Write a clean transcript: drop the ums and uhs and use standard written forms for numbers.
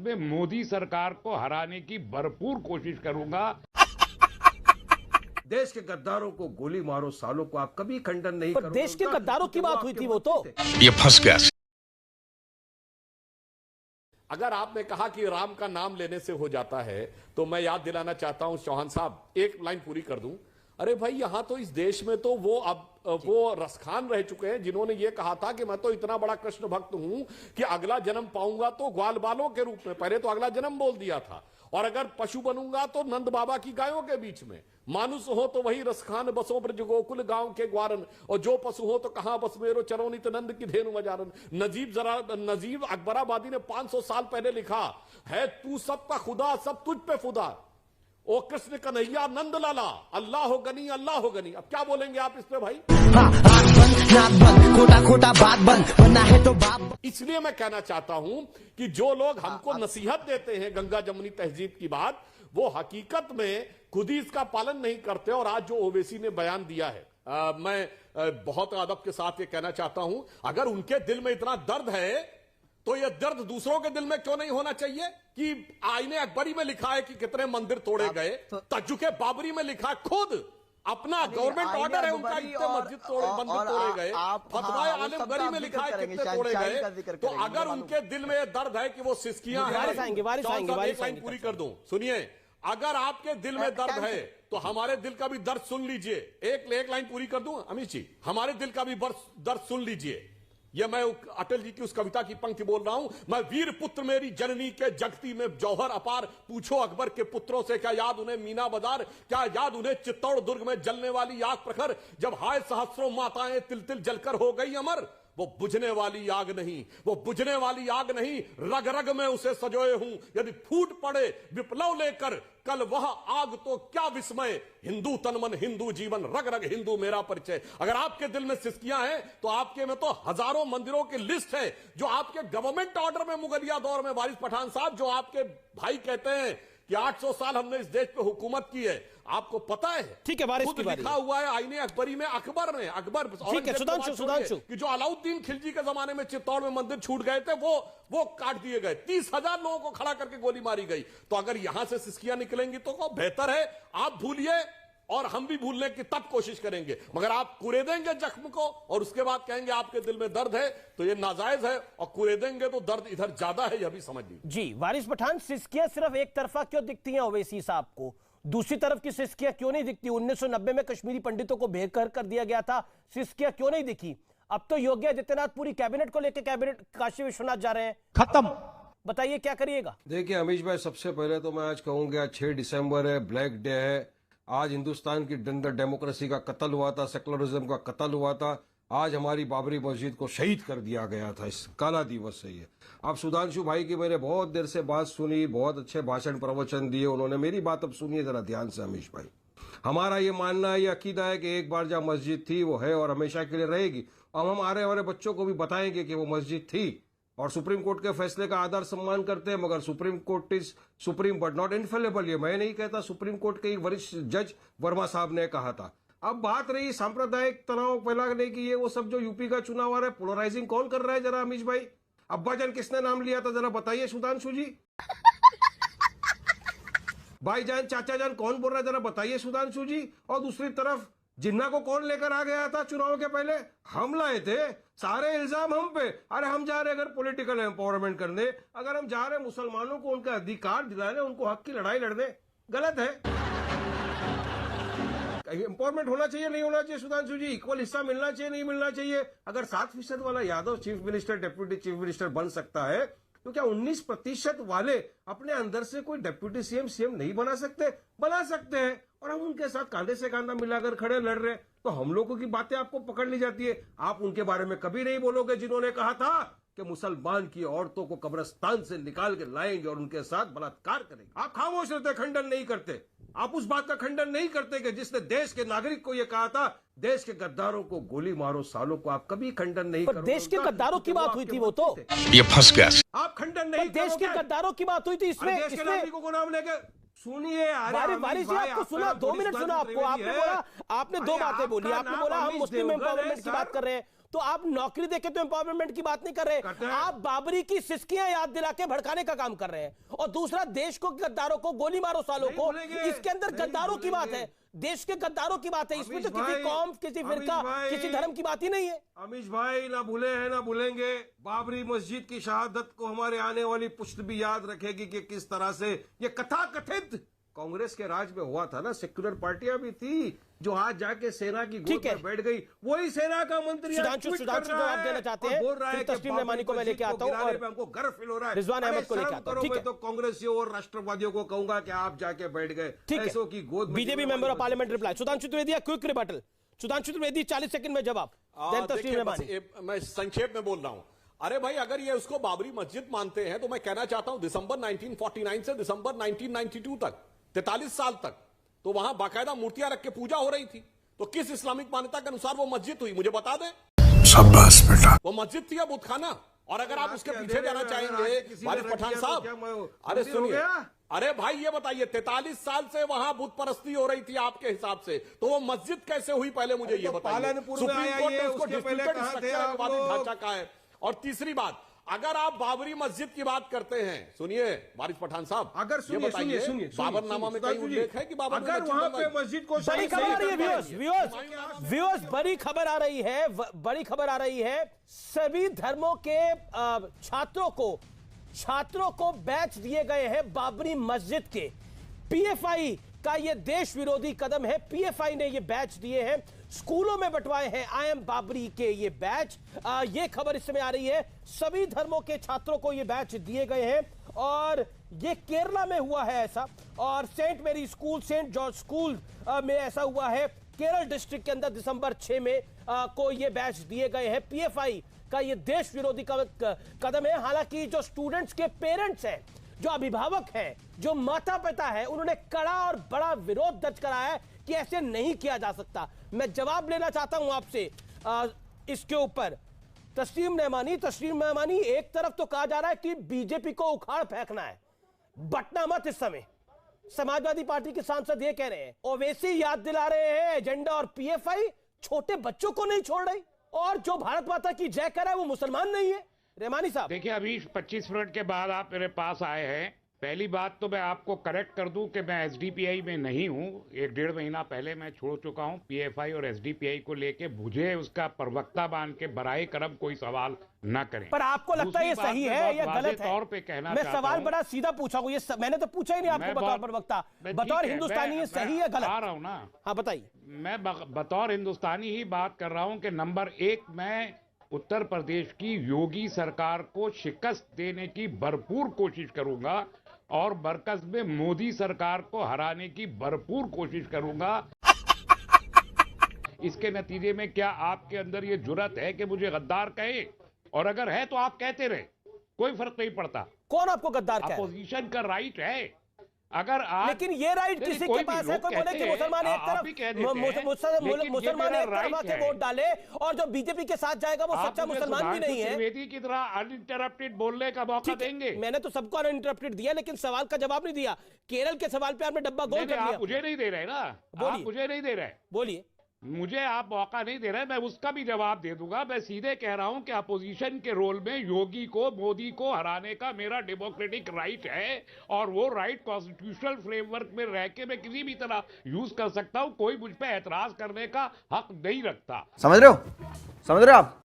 में मोदी सरकार को हराने की भरपूर कोशिश करूंगा। देश के गद्दारों को गोली मारो सालों को आप कभी खंडन नहीं करोगे। देश के गद्दारों की बात हुई थी वो तो ये फंस गया। अगर आपने कहा कि राम का नाम लेने से हो जाता है, तो मैं याद दिलाना चाहता हूं चौहान साहब, एक लाइन पूरी कर दूं। अरे भाई, यहां तो इस देश में तो वो रसखान रह चुके हैं जिन्होंने ये कहा था कि मैं तो इतना बड़ा कृष्ण भक्त हूं कि अगला जन्म पाऊंगा तो ग्वाल बालों के रूप में। पहले तो अगला जन्म बोल दिया था, और अगर पशु बनूंगा तो नंद बाबा की गायों के बीच में, मानुष हो तो वही रसखान बसो ब्रज गोकुल गांव के ग्वारन, और जो पशु हो तो कहां बस मेरो चरोनित नंद की धेनु मजारन। नजीब अकबराबादी ने 500 साल पहले लिखा है, तू सबका खुदा सब तुझ पे खुदा, ओ कृष्ण कन्हैया नंद लाला, अल्लाह हो गनी अल्लाह हो गनी। अब क्या बोलेंगे आप इस पे भाई? खोटा खोटा बात बंद बनना है तो बाप। इसलिए मैं कहना चाहता हूं कि जो लोग हमको नसीहत देते हैं गंगा जमुनी तहजीब की बात, वो हकीकत में खुद ही इसका पालन नहीं करते। और आज जो ओवैसी ने बयान दिया है, मैं बहुत अदब के साथ ये कहना चाहता हूं, अगर उनके दिल में इतना दर्द है तो ये दर्द दूसरों के दिल में क्यों नहीं होना चाहिए? कि आईने अकबरी में लिखा है कि कितने मंदिर तोड़े गए, तजुके बाबरी में लिखा है, खुद अपना गवर्नमेंट ऑर्डर है उनका, कितने मस्जिद तोड़े, मंदिर तोड़े गए, फतवाए आलमगीरी में लिखा है कितने तोड़े गए। तो अगर उनके दिल में दर्द है कि वो सिस्कियां हैं, एक लाइन पूरी कर दूं, सुनिए, अगर आपके दिल में दर्द है तो हमारे दिल का भी दर्द सुन लीजिए। एक लाइन पूरी कर दूं अमित जी, हमारे दिल का भी दर्द सुन लीजिए। यह मैं अटल जी की उस कविता की पंक्ति बोल रहा हूं, मैं वीर पुत्र मेरी जननी के जगती में जौहर अपार, पूछो अकबर के पुत्रों से क्या याद उन्हें मीना बाजार, क्या याद उन्हें चित्तौड़ दुर्ग में जलने वाली आग प्रखर, जब हाय सहस्रों माताएं तिल तिल जलकर हो गई अमर। वो बुझने वाली आग नहीं, वो बुझने वाली आग नहीं, रग रग में उसे सजोए हूं, यदि फूट पड़े विप्लव लेकर कल वह आग तो क्या विस्मय, हिंदू तनमन हिंदू जीवन, रग रग हिंदू मेरा परिचय। अगर आपके दिल में सिस्कियां हैं तो आपके में तो हजारों मंदिरों की लिस्ट है जो आपके गवर्नमेंट ऑर्डर में मुगलिया दौर में, वारिस पठान साहब, जो आपके भाई कहते हैं कि 800 साल हमने इस देश पे हुकूमत की है, आपको पता है? ठीक है, वारिस खुद की बारी लिखा हुआ है आईने अकबरी में, अकबर ठीक है, सुधांशु कि जो अलाउद्दीन खिलजी के जमाने में चित्तौड़ में मंदिर छूट गए थे, वो काट दिए गए, 30,000 लोगों को खड़ा करके गोली मारी गई। तो अगर यहां से सिस्कियां निकलेंगी तो बेहतर है आप भूलिए और हम भी भूलने की तब कोशिश करेंगे, मगर आप कुरेदेंगे जख्म को और उसके बाद कहेंगे आपके दिल में दर्द है, तो ये नाजायज है, और कुरेदेंगे तो दर्द इधर ज्यादा है, यह भी समझ लीजिए। जी वारिस पठान, सिस्कियां सिर्फ एक तरफा क्यों दिखती हैं ओवैसी साहब को? दूसरी तरफ की सिस्कियां क्यों नहीं दिखती? 1990 में कश्मीरी पंडितों को बेघर कर दिया गया था, सिस्कियां क्यों नहीं दिखी? अब तो योगी आदित्यनाथ पूरी कैबिनेट को लेकर कैबिनेट काशी विश्वनाथ जा रहे हैं, खत्म। बताइए क्या करिएगा? देखिए अमीश भाई, सबसे पहले तो मैं आज कहूंगा 6 दिसंबर है, ब्लैक डे है। आज हिंदुस्तान की अंदर डेमोक्रेसी का कत्ल हुआ था, सेकुलरिज्म का कत्ल हुआ था। आज हमारी बाबरी मस्जिद को शहीद कर दिया गया था, इस काला दिवस है ये। अब सुधांशु भाई की मैंने बहुत देर से बात सुनी, बहुत अच्छे भाषण प्रवचन दिए उन्होंने। मेरी बात अब सुनिए जरा ध्यान से अमीश भाई। हमारा ये मानना है, ये अकीदा है कि एक बार जहाँ मस्जिद थी वो है और हमेशा के लिए रहेगी। अब हम आने वाले बच्चों को भी बताएंगे कि वो मस्जिद थी, और सुप्रीम कोर्ट के फैसले का आदर सम्मान करते हैं, मगर supreme court is supreme but not infallible. ये मैं नहीं कहता, सुप्रीम कोर्ट के एक वरिष्ठ जज वर्मा साहब ने कहा था। अब बात रही सांप्रदायिक तनाव फैलाने की, ये वो सब जो यूपी का चुनाव आ रहा है, पोलराइजिंग कौन कर रहा है जरा अमीश भाई? अब्बाजान किसने नाम लिया था जरा बताइए सुधांशु जी। भाईजान चाचा जान कौन बोल रहा है जरा बताइए सुधांशु जी। और दूसरी तरफ जिन्ना को कौन लेकर आ गया था चुनाव के पहले? हम लाए थे, सारे इल्जाम हम पे। अरे हम जा रहे अगर पॉलिटिकल एम्पावरमेंट करने, अगर हम जा रहे मुसलमानों को उनका अधिकार दिलाने, उनको हक की लड़ाई लड़ने, गलत है। एम्पावरमेंट होना चाहिए नहीं होना चाहिए सुधांशु जी? इक्वल हिस्सा मिलना चाहिए नहीं मिलना चाहिए? अगर 7% वाला Yadav chief minister deputy chief minister बन सकता है, तो क्या 19% वाले अपने अंदर से कोई डिप्यूटी सीएम नहीं बना सकते? बना सकते हैं। और हम उनके साथ कांधे से कांधा मिलाकर खड़े लड़ रहे, तो हम लोगों की बातें आपको पकड़ ली जाती है। आप उनके बारे में कभी नहीं बोलोगे जिन्होंने कहा था कि मुसलमान की औरतों को कब्रिस्तान से निकाल के लाएंगे और उनके साथ बलात्कार करेंगे। आप खामोश रहते, खंडन नहीं करते। आप उस बात का खंडन नहीं करते कि जिसने देश के नागरिक को यह कहा था, देश के गद्दारों को गोली मारो सालों को आप कभी खंडन नहीं करोगे। देश के गद्दारों की बात हुई थी वो तो, ये फंस गया। आप खंडन नहीं, देश के गद्दारों की बात हुई थी इसमें। देश के नागरिकों को नाम लेके सुनिए। वारिस जी आपको सुना, 2 मिनट सुना आपको। आपने बोला, आपने 2 बातें बोली। आपने बोला हम मुस्लिम एम्पावरमेंट की बात कर रहे हैं, तो आप नौकरी देके तो एम्पावरमेंट की बात नहीं कर रहे, आप बाबरी की सिस्कियां याद दिला के भड़काने का काम कर रहे हैं। और दूसरा, देश को, गद्दारों को गोली मारो सालों को, इसके अंदर गद्दारों की बात है, देश के गद्दारों की बात है, इसमें तो किसी कौम, किसी फिरका, किसी धर्म की बात ही नहीं है। अमीश भाई ना भूले हैं ना भूलेंगे, बाबरी मस्जिद की शहादत को हमारे आने वाली पुश्त भी याद रखेगी कि किस तरह से ये कथा कथित कांग्रेस के राज में हुआ था ना, सेक्युलर पार्टियां भी थी जो आज जाके सेना की गोद में बैठ गई, वही सेना का मंत्री सुधांशु जवाब देना चाहते हैं, बोल रहा है कि तस्लीम रहमानी को मैं लेके आता हूं और हमको गर्व फील हो रहा है, रिजवान अहमद को लेके आता हूं। ठीक है, तो कांग्रेसियों और राष्ट्रवादियों को कहूंगा कि आप जाके बैठ गए ऐसों की गोद में। BJP member of parliament reply, Sudhanshu Trivedi quick rebuttal. Sudhanshu Trivedi 40 second में जवाब, देन तस्लीम रहमानी। मैं संक्षेप में बोल रहा हूं। अरे भाई, अगर ये उसको बाबरी मस्जिद मानते हैं तो मैं कहना चाहता हूं दिसंबर 1949 से दिसंबर 1992 तक 43 साल तक तो वहां बाकायदा मूर्तियां रख के पूजा हो रही थी। तो किस इस्लामिक मान्यता के अनुसार वो मस्जिद हुई, मुझे बता दें। शाबाश बेटा। वो मस्जिद थी या बुतखाना? और अगर आप उसके पीछे जाना चाहेंगे वारिस पठान साहब, अरे सुनिए, अरे भाई ये बताइए 43 साल से वहां बुत परस्ती हो रही थी आपके हिसाब से, तो वो मस्जिद कैसे हुई, पहले मुझे ये बताइए। सुप्रीम कोर्ट ने उसको डिस्प्यूटेड स्ट्रक्चर ढांचा कहा है। और तीसरी बात, अगर आप बाबरी मस्जिद की बात करते हैं, सुनिए वारिस पठान साहब, अगर सुनिए बाबरनामा में कहीं उल्लेख है कि बाबर अगर वहां पे मस्जिद को बड़ी खबर आ रही है, व्यूअर्स बड़ी खबर आ रही है, बड़ी खबर आ रही है, सभी धर्मों के छात्रों को बैच दिए गए हैं बाबरी मस्जिद के। पीएफआई का ये देश विरोधी कदम है, पीएफआई ने ये बैच दिए हैं, स्कूलों में बंटवाए हैं आई एम बाबरी के ये बैच। ये खबर इस समय आ रही है, सभी धर्मों के छात्रों को ये बैच दिए गए हैं और ये केरला में हुआ है ऐसा, और सेंट मेरी स्कूल, सेंट जॉर्ज स्कूल में ऐसा हुआ है केरल डिस्ट्रिक्ट के अंदर दिसंबर 6 में को ये बैच दिए गए हैं। पीएफआई का ये देश विरोधी कदम है। हालांकि जो स्टूडेंट्स के पेरेंट्स हैं, जो अभिभावक हैं, जो माता पिता है, उन्होंने कड़ा और बड़ा विरोध दर्ज कराया है कि ऐसे नहीं किया जा सकता। मैं जवाब लेना चाहता हूं आपसे इसके ऊपर। तस्लीम रहमानी, एक तरफ तो कहा जा रहा है कि बीजेपी को उखाड़ फेंकना है, बटना मत इस समय। समाजवादी पार्टी के सांसद ये कह रहे हैं, ओवैसी याद दिला रहे हैं एजेंडा, और पीएफआई छोटे बच्चों को नहीं छोड़ रही, और जो भारत माता की जय कर रहा है वो मुसलमान नहीं है। रहमानी साहब देखिए, अभी 25 मिनट के बाद आप मेरे पास आए हैं। पहली बात तो मैं आपको करेक्ट कर दूं कि मैं एसडीपीआई में नहीं हूं। 1-1.5 महीना पहले मैं छोड़ चुका हूं। पीएफआई और एसडीपीआई को लेके मुझे उसका प्रवक्ता मान के बराए करम कोई सवाल न करें। पर आपको लगता है ये सही है या गलत है? तौर पे कहना मैं सवाल बड़ा सीधा पूछा हूं, ये मैंने तो पूछा ही नहीं आपको बतौर प्रवक्ता, बतौर हिंदुस्तानी ये सही है गलत? आ रहा हूं ना। हाँ बताइए। मैं बतौर हिंदुस्तानी ही बात कर रहा हूं कि नंबर 1, मैं उत्तर प्रदेश की योगी सरकार को शिकस्त देने की भरपूर कोशिश करूंगा और मरकज में मोदी सरकार को हराने की भरपूर कोशिश करूंगा। इसके नतीजे में क्या आपके अंदर ये जुर्रत है कि मुझे गद्दार कहे? और अगर है तो आप कहते रहे, कोई फर्क नहीं पड़ता। कौन आपको गद्दार कहे? अपोजिशन का राइट है। अगर आप, लेकिन ये राइट किसी के पास है? कोई बोले कि मुसलमान एक तरफ, मुसलमान एक तरफ आके वोट डाले और जो बीजेपी के साथ जाएगा वो सच्चा मुसलमान भी नहीं है। त्रिवेदी की तरह अनइंटरप्टेड बोलने का मौका देंगे। मैंने तो सबको अनइंटरप्टेड दिया, लेकिन सवाल का जवाब नहीं दिया। केरल के सवाल पे आपने डब्बा गोल कर दिया। मुझे नहीं दे रहे ना, आप मुझे नहीं दे रहे। बोलिए। मुझे आप मौका नहीं दे रहे, मैं उसका भी जवाब दे दूंगा। मैं सीधे कह रहा हूं कि अपोजिशन के रोल में योगी को, मोदी को हराने का मेरा डेमोक्रेटिक राइट है, और वो राइट कॉन्स्टिट्यूशनल फ्रेमवर्क में रह के मैं किसी भी तरह यूज कर सकता हूं। कोई मुझ पे एतराज करने का हक नहीं रखता। समझ रहे हो आप?